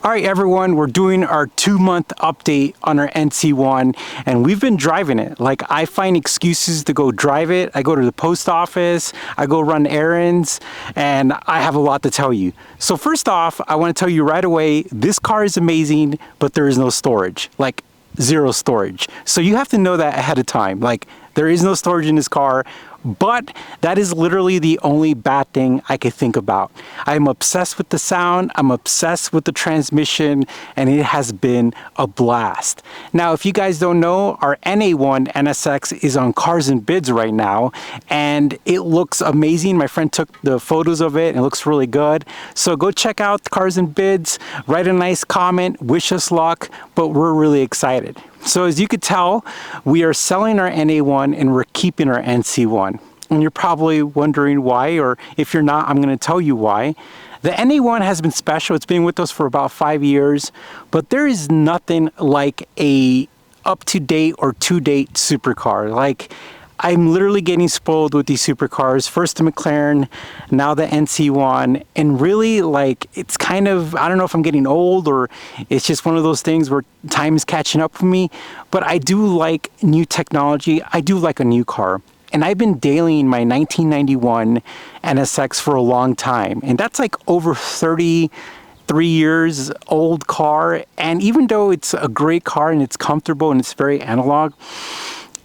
All right, everyone, we're doing our 2-month update on our NC1, and we've been driving it. Like, I find excuses to go drive it. I go to the post office, I go run errands, and I have a lot to tell you. So first off, I want to tell you right away, this car is amazing, but there is no storage, like zero storage. So you have to know that ahead of time. Like, there is no storage in this car, but that is literally the only bad thing I could think about. I'm obsessed with the sound, I'm obsessed with the transmission, and it has been a blast. Now, if you guys don't know, our NA1 NSX is on Cars and Bids right now, and it looks amazing. My friend took the photos of it, and it looks really good. So go check out Cars and Bids, write a nice comment, wish us luck, but we're really excited. So as you could tell, we are selling our NA1 and we're keeping our NC1. And you're probably wondering why, or if you're not, I'm going to tell you why. The NA1 has been special. It's been with us for about 5 years, but there is nothing like a up-to-date or to-date supercar. Like, I'm literally getting spoiled with these supercars. First the McLaren, now the NC1, and really, like, it's kind of, I don't know if I'm getting old or it's just one of those things where time is catching up for me, but I do like new technology. I do like a new car. And I've been dailying my 1991 NSX for a long time, and that's like over 33 years old car. And even though it's a great car and it's comfortable and it's very analog,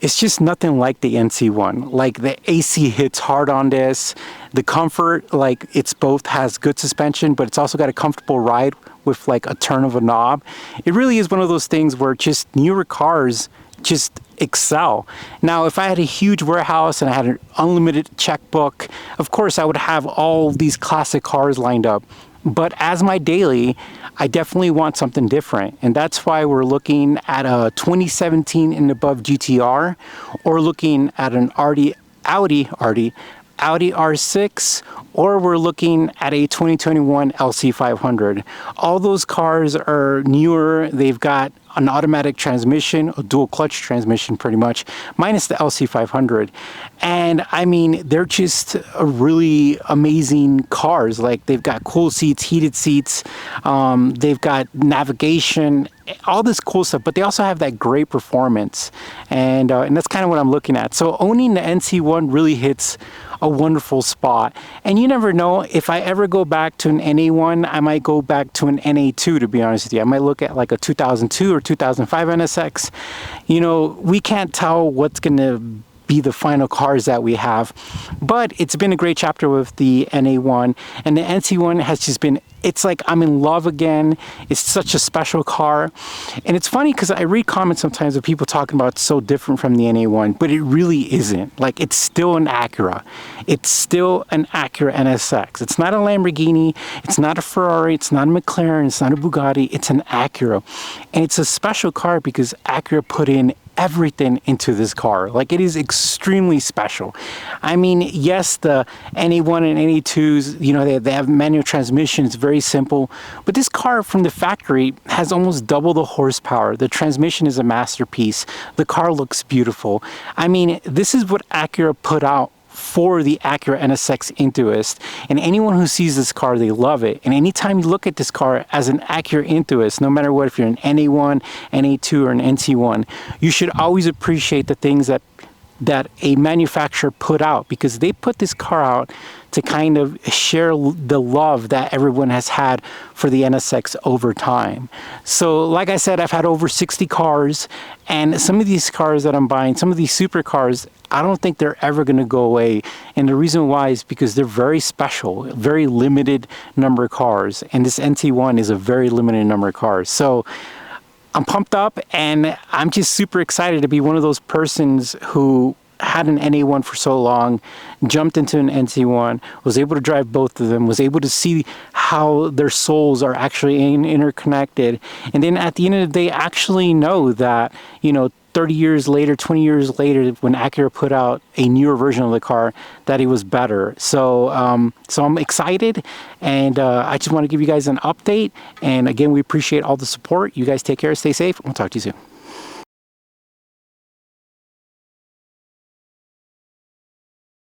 it's just nothing like the NC1. Like, the AC hits hard on this. The comfort, like, it's both has good suspension, but it's also got a comfortable ride with like a turn of a knob. It really is one of those things where just newer cars just excel. Now, if I had a huge warehouse and I had an unlimited checkbook, of course I would have all these classic cars lined up. But as my daily, I definitely want something different. And that's why we're looking at a 2017 and above GTR, or looking at an Audi R6, or we're looking at a 2021 LC500. All those cars are newer. They've got an automatic transmission, a dual clutch transmission pretty much, minus the LC500. And I mean, they're just really amazing cars. Like, they've got cool seats, heated seats, they've got navigation, all this cool stuff, but they also have that great performance. And that's kind of what I'm looking at. So owning the NC1 really hits a wonderful spot. And you never know, if I ever go back to an NA1, I might go back to an NA2, to be honest with you. I might look at like a 2002 or 2005 NSX. You know, we can't tell what's going to be the final cars that we have, but it's been a great chapter with the NA1, and the NC1 has just been, it's like I'm in love again. It's such a special car. And it's funny because I read comments sometimes of people talking about it's so different from the NA1, but it really isn't. Like, it's still an Acura. It's still an Acura NSX. It's not a Lamborghini, it's not a Ferrari, it's not a McLaren, it's not a Bugatti, it's an Acura. And it's a special car because Acura put in everything into this car. Like, it is extremely special. I mean, yes, the NA1 and NA2s, you know, they have manual transmission. It's very simple, but this car from the factory has almost double the horsepower. The transmission is a masterpiece. The car looks beautiful. I mean, this is what Acura put out for the Acura NSX enthusiast, and anyone who sees this car, they love it. And anytime you look at this car as an Acura enthusiast, no matter what, if you're an NA1, NA2, or an NC1, you should always appreciate the things that a manufacturer put out, because they put this car out to kind of share the love that everyone has had for the NSX over time. So like I said, I've had over 60 cars, and some of these cars that I'm buying, some of these supercars, I don't think they're ever going to go away. And the reason why is because they're very special, very limited number of cars. And this NC1 is a very limited number of cars. So I'm pumped up, and I'm just super excited to be one of those persons who had an NA1 for so long, jumped into an NC1, was able to drive both of them, was able to see how their souls are actually interconnected. And then at the end of the day, actually know that, you know, 30 years later, 20 years later, when Acura put out a newer version of the car, that it was better. So, so I'm excited, and I just want to give you guys an update. And again, we appreciate all the support. You guys take care, stay safe. We'll talk to you soon.